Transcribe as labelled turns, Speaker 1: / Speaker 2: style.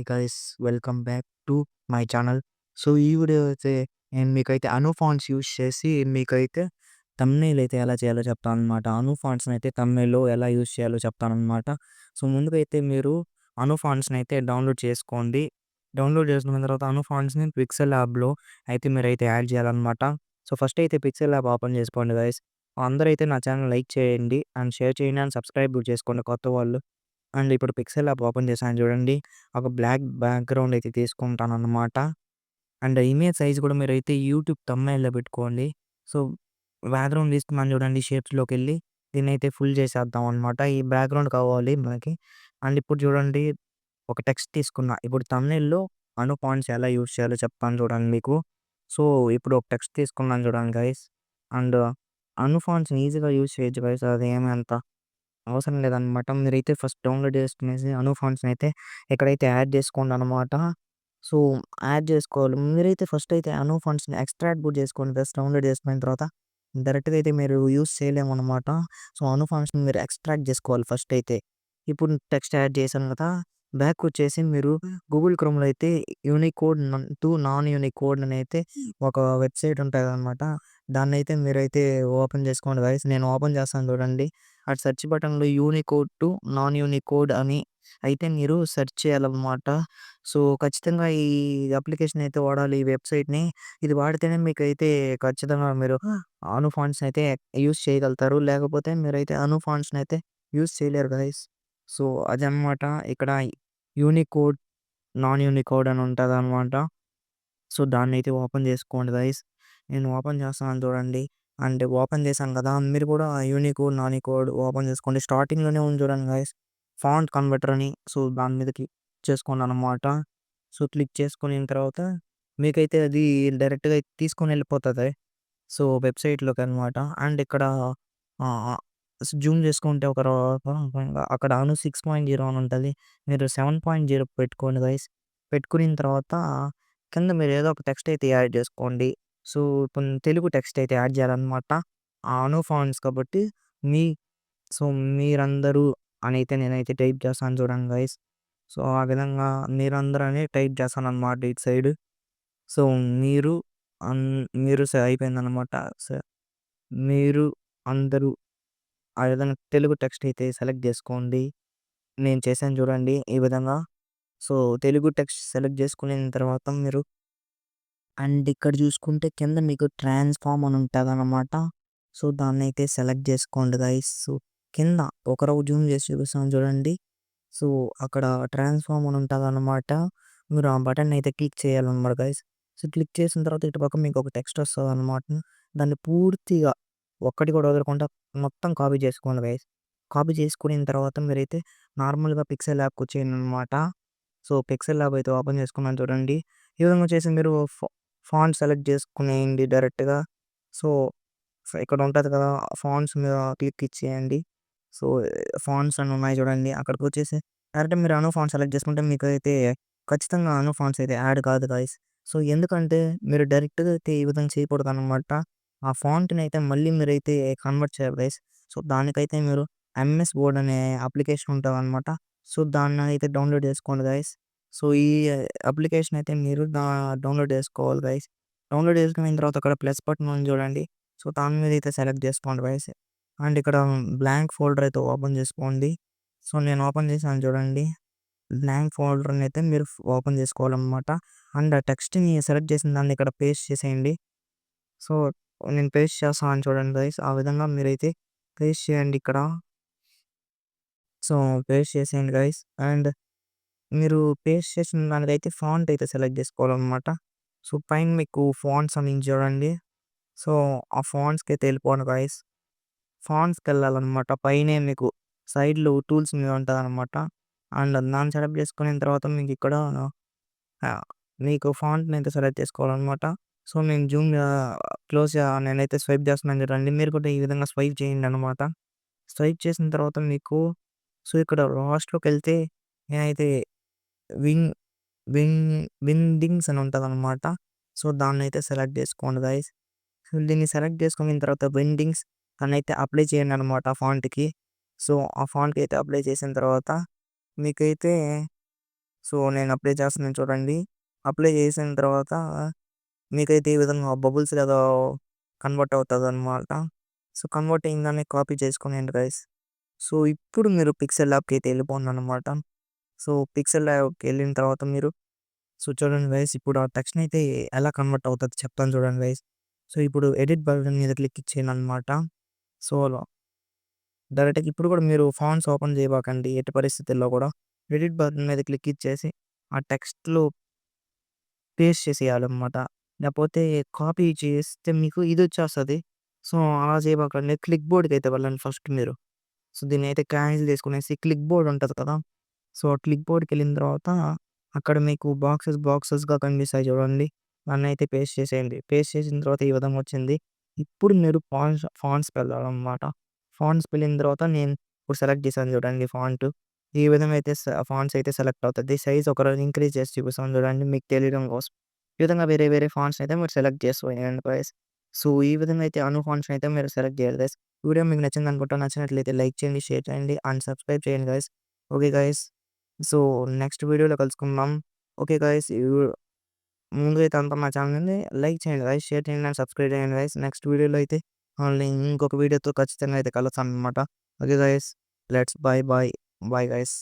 Speaker 1: Hi guys, welcome back to my channel. So, ఈ video అయితే నేను మీకైతే అనుఫాంట్స్ యూజ్ చేసి మీకైతే థంబ్‌నెయిల్ అయితే ఎలా చేయాలో చెప్తాననమాట. అనుఫాంట్స్‌ని అయితే థంబ్‌నెయిల్‌లో ఎలా యూజ్ చేయాలో చెప్తాననమాట. సో, ముందుగా అయితే మీరు అనుఫాంట్స్‌ని అయితే డౌన్‌లోడ్ చేసుకోండి. డౌన్‌లోడ్ చేసుకున్న తర్వాత అనుఫాంట్స్‌ని పిక్సెల్ ల్యాబ్‌లో అయితే మీరైతే యాడ్ చేయాలనమాట. సో, ఫస్ట్ అయితే పిక్సెల్ ల్యాబ్ ఓపెన్ చేసుకోండి గైస్. అందరైతే నా ఛానల్ లైక్ చేయండి అండ్ షేర్ చేయండి అండ్ సబ్స్క్రైబ్ కూడా చేసుకోండి కొత్త వాళ్ళు. అండ్ ఇప్పుడు పిక్సెల్ ల్యాబ్ ఓపెన్ చేశాను చూడండి. ఒక బ్లాక్ బ్యాక్‌గ్రౌండ్ అయితే తీసుకుంటానన్నమాట. అండ్ ఇమేజ్ సైజ్ కూడా మీరైతే యూట్యూబ్ థంబ్‌నెయిల్‌లో పెట్టుకోండి. సో, బ్యాక్‌గ్రౌండ్ తీసుకున్నాను చూడండి షేప్స్‌లోకెళ్ళి దీన్నైతే ఫుల్ చేసేద్దాం అనమాట. ఈ బ్యాక్‌గ్రౌండ్ కావాలి మనకి. అండ్ ఇప్పుడు చూడండి ఒక టెక్స్ట్ తీసుకున్నా. ఇప్పుడు థంబ్‌నెయిల్‌లో అను ఫాంట్స్ ఎలా యూజ్ చేయాలో చెప్తాను చూడండి మీకు. సో, ఇప్పుడు ఒక టెక్స్ట్ తీసుకున్నాను చూడండి గైస్. అండ్ అను ఫాంట్స్‌ని ఈజీగా యూజ్ చేయొచ్చు గైస్. అదేమి అంత అవసరం లేదనమాట. మీరైతే ఫస్ట్ డౌన్‌లోడ్ చేసుకునేసి అనుఫాంట్స్‌ని అయితే ఇక్కడైతే యాడ్ చేసుకోండనమాట. సో, యాడ్ చేసుకోవాలి. మీరైతే ఫస్ట్ అయితే అనుఫాంట్స్‌ని ఎక్స్ట్రాక్ట్ కూడా చేసుకోండి ఫస్ట్ డౌన్‌లోడ్ చేసుకున్న తర్వాత. డైరెక్ట్‌గా అయితే మీరు యూజ్ చేయలేమనమాట. సో, అనుఫాంట్స్‌ని మీరు ఎక్స్ట్రాక్ట్ చేసుకోవాలి ఫస్ట్ అయితే. ఇప్పుడు టెక్స్ట్ యాడ్ చేశాను కదా! బ్యాకొచ్చేసి మీరు గూగుల్ క్రోమ్‌లో అయితే యూనికోడ్ టు నాన్ యూనికోడ్ అనైతే ఒక వెబ్‌సైట్ ఉంటదనమాట. దాన్నైతే మీరైతే ఓపెన్ చేసుకోండి గైస్. నేను ఓపెన్ చేస్తాను చూడండి. అటు సెర్చ్ బటన్‌లో యూనికోడ్ టు నాన్ యూనికోడ్ అని అయితే మీరు సెర్చ్ చేయాలన్నమాట. సో, ఖచ్చితంగా ఈ అప్లికేషన్ అయితే వాడాలి. ఈ వెబ్‌సైట్‌ని. ఇది వాడితేనే మీకైతే ఖచ్చితంగా మీరు అను ఫాంట్స్‌ని అయితే యూజ్ చేయగలుగుతారు. లేకపోతే మీరైతే అను ఫాంట్స్‌ని అయితే యూజ్ చేయలేరు గైస్. సో, అదనమాట. ఇక్కడ యూనికోడ్, నాన్ యూనికోడ్ అని ఉంటదనమాట. సో, దాన్నైతే ఓపెన్ చేసుకోండి గైస్. నేను ఓపెన్ చేస్తున్నాను చూడండి. అండ్ ఓపెన్ చేశాను కదా! మీరు కూడా యూనికోడ్, నాన్ యూనికోడ్ ఓపెన్ చేసుకోండి. స్టార్టింగ్‌లోనే ఉంది చూడండి గైస్. ఫాంట్ కన్వర్టర్ అని. సో, దాని మీద క్లిక్ చేసుకోండనమాట. సో, క్లిక్ చేసుకునిన తర్వాత మీకైతే అది డైరెక్ట్‌గా తీసుకొని వెళ్ళిపోతది. సో, వెబ్‌సైట్‌లోకనమాట. అండ్ ఇక్కడ ఆహ్, జూమ్ చేసుకుంటే ఒక అక్కడ అను 6.0 అని ఉంటది. మీరు 7.0 పెట్టుకోండి గైస్. పెట్టుకునిన తర్వాత కింద మీరు ఏదో ఒక టెక్స్ట్ అయితే యాడ్ చేసుకోండి. సో, ఇప్పుడు తెలుగు టెక్స్ట్ అయితే యాడ్ చేయాలనమాట. ఆ అను ఫాంట్స్ కాబట్టి మీ సో, మీరందరూ అనైతే నేనైతే టైప్ చేస్తాను చూడండి గైస్. సో, ఆ విధంగా మీరందరూ అని టైప్ చేస్తాననమాట ఇటు సైడ్. సో, మీరు అన్ మీరు అయిపోయిందనమాట. స మీరు అందరూ ఆ విధంగా తెలుగు టెక్స్ట్ అయితే సెలెక్ట్ జేసుకోండి. నేను చేశాను చూడండి ఈ విధంగా. సో, తెలుగు టెక్స్ట్ సెలెక్ట్ జేసుకునిన తర్వాత మీరు అండ్ ఇక్కడ జూసుకుంటే కింద మీకు ట్రాన్స్‌ఫార్మ్ అని ఉంటదనమాట. సో, దాన్నైతే సెలెక్ట్ జేసుకోండి గైస్. సో, కింద ఒక రో జూమ్ జేసి చూపిస్తాను చూడండి. సో, అక్కడ ట్రాన్స్‌ఫార్మ్ అని ఉంటదనమాట. మీరు ఆ బటన్ అయితే క్లిక్ చేయాలనమాట గైస్. సో, క్లిక్ చేసిన తర్వాత ఇటు పక్క మీకు ఒక టెక్స్ట్ వస్తదనమాట. దాన్ని పూర్తిగా ఒక్కటి కూడా వదలకుండా మొత్తం కాపీ చేసుకోండి గైస్. కాపీ చేసుకునిన తర్వాత మీరైతే నార్మల్‌గా పిక్సెల్ ల్యాబ్‌కొచ్చేయండనమాట. సో, పిక్సెల్ ల్యాబ్ అయితే ఓపెన్ చేసుకున్నాను చూడండి. ఈ విధంగా వచ్చేసి మీరు ఫాంట్ సెలెక్ట్ చేసుకునేయండి డైరెక్ట్‌గా. సో, ఇక్కడ ఉంటది కదా! ఫాంట్స్ మీద క్లిక్ ఇచ్చేయండి. సో, ఫాంట్స్ అని ఉన్నాయి చూడండి. అక్కడికొచ్చేసి డైరెక్ట్ మీరు అను ఫాంట్ సెలెక్ట్ చేసుకుంటే మీకైతే ఖచ్చితంగా అను ఫాంట్స్ అయితే యాడ్ కాదు గైస్. సో, ఎందుకంటే మీరు డైరెక్ట్‌గా అయితే ఈ విధంగా చేయకూడదనమాట. ఆ ఫాంట్‌ని అయితే మళ్ళీ మీరైతే కన్వర్ట్ చేయాలి గైస్. సో, దానికైతే మీరు ఎంఎస్ వర్డ్ అనే అప్లికేషన్ ఉంటదనమాట. సో, దాన్నయితే డౌన్‌లోడ్ చేసుకోండి గైస్. సో, ఈ అప్లికేషన్ అయితే మీరు డౌన్‌లోడ్ చేసుకోవాలి గైస్. డౌన్‌లోడ్ చేసుకున్న తర్వాత అక్కడ ప్లస్ బటన్ ఉంది చూడండి. సో, దాని మీద అయితే సెలెక్ట్ చేసుకోండి గైస్. అండ్ ఇక్కడ బ్లాంక్ ఫోల్డర్ అయితే ఓపెన్ చేసుకోండి. సో, నేను ఓపెన్ చేశాను చూడండి. బ్లాంక్ ఫోల్డర్‌ని అయితే మీరు ఓపెన్ చేసుకోవాలనమాట. అండ్ ఆ టెక్స్ట్‌ని సెలెక్ట్ చేసిన దాన్ని ఇక్కడ పేస్ట్ చేసేయండి. సో, నేను పేస్ట్ చేస్తున్నాను చూడండి గైస్. ఆ విధంగా మీరైతే పేస్ట్ చేయండి ఇక్కడ. సో, పేస్ట్ చేసేయండి గైస్. అండ్ మీరు పేస్ట్ చేసిన దానికైతే ఫాంట్ అయితే సెలెక్ట్ చేసుకోవాలనమాట. సో, పైన మీకు ఫాంట్స్ అని ఉంది చూడండి. సో, ఆ ఫాంట్స్‌కైతే వెళ్ళిపోండి గైస్. ఫాంట్స్‌కెళ్ళాలనమాట. పైనే మీకు సైడ్‌లో టూల్స్ మీద ఉంటదనమాట. అండ్ దాన్ని సెలెక్ట్ చేసుకున్న తర్వాత మీకిక్కడ మీకు ఫాంట్‌నైతే సెలెక్ట్ చేసుకోవాలనమాట. సో, నేను నేనైతే స్వైప్ చేస్తున్నాను చూడండి. మీరు కూడా ఈ విధంగా స్వైప్ చేయండనమాట. స్వైప్ చేసిన తర్వాత మీకు సో, ఇక్కడ లాస్ట్‌లోకెళ్తే నేనైతే వింగ్ వింగ్ విండింగ్స్ అని ఉంటదనమాట. సో, దాన్నైతే సెలెక్ట్ చేసుకోండి గైస్. సో, దీన్ని సెలెక్ట్ చేసుకున్న తర్వాత విండింగ్స్ దాన్నైతే అప్లై చేయండనమాట ఆ ఫాంట్‌కి. సో, ఆ ఫాంట్‌కైతే అప్లై చేసిన తర్వాత మీకైతే సో, నేను అప్లై చేస్తున్నాను చూడండి. అప్లై చేసిన తర్వాత మీకైతే ఈ విధంగా బబుల్స్‌లాగా కన్వర్ట్ అవుతదనమాట. సో, కన్వర్ట్ అయిందాన్ని కాపీ చేసుకొనేయండి గైస్. సో, ఇప్పుడు మీరు పిక్సెల్ ల్యాబ్‌కైతే వెళ్ళిపోండనమాట. సో, పిక్సెల్ ల్యాబ్‌కెళ్ళిన తర్వాత మీరు చూడండి గైస్, ఇప్పుడు ఆ టెక్స్ట్‌నైతే ఎలా కన్వర్ట్ అవుతదో చెప్తాను చూడండి గైస్. సో, ఇప్పుడు ఎడిట్ బటన్ మీద క్లిక్ ఇచ్చేయండనమాట. సో, డైరెక్ట్‌గా ఇప్పుడు కూడా మీరు ఫాంట్స్ ఓపెన్ చేయబాకండి ఎట్టి పరిస్థితుల్లో కూడా. ఎడిట్ బటన్ మీద క్లిక్ ఇచ్చేసి ఆ టెక్స్ట్‌లో పేస్ట్ చేసేయాలన్నమాట. లేపోతే కాపీ చేస్తే మీకు ఇదొచ్చేస్తది. సో, అలా చేయబాకండి. క్లిక్ బోర్డ్‌కైతే వెళ్ళండి ఫస్ట్ మీరు. సో, దీన్నైతే క్యాన్సిల్ చేసుకునేసి క్లిక్ బోర్డ్ ఉంటది కదా! సో, క్లిక్ బోర్డ్‌కెళ్ళిన తర్వాత అక్కడ మీకు బాక్సెస్‌గా కనిపిస్తాయి చూడండి. దాన్నైతే పేస్ట్ చేసేయండి. పేస్ట్ చేసిన తర్వాత ఈ విధంగా వచ్చింది. ఇప్పుడు మీరు ఫాంట్స్‌కి వెళ్ళాలన్నమాట. ఫాంట్స్‌కి వెళ్ళిన తర్వాత నేను ఇప్పుడు సెలెక్ట్ చేశాను చూడండి ఫాంట్. ఈ విధంగా అయితే ఫాంట్స్ అయితే సెలెక్ట్ అవుతది. సైజ్ ఒక రోజు ఇంక్రీజ్ చేసి చూపిస్తాను చూడండి మీకు తెలియడం కోసం. ఈ విధంగా వేరే వేరే ఫాంట్స్ అయితే మీరు సెలెక్ట్ చేసుకోండి గైస్. సో, ఈ విధంగా అయితే ఫాంట్స్ అయితే మీరు సెలెక్ట్ చేయాలి గైస్. వీడియో మీకు నచ్చిందనుకుంటా. నచ్చినట్లయితే లైక్ చేయండి, షేర్ చేయండి అండ్ సబ్స్క్రైబ్ చేయండి guys. Okay guys. So, next వీడియోలో కలుసుకుందాం. Okay guys. ముందుగా అయితే అంతా మా ఛానల్‌ని లైక్ చేయండి గైస్, షేర్ చేయండి అండ్ సబ్స్క్రైబ్ చేయండి గైస్. నెక్స్ట్ వీడియోలో అయితే ఇంకొక వీడియోతో ఖచ్చితంగా అయితే కలుస్తాననమాట. Okay guys. Let's bye. Bye. Bye guys.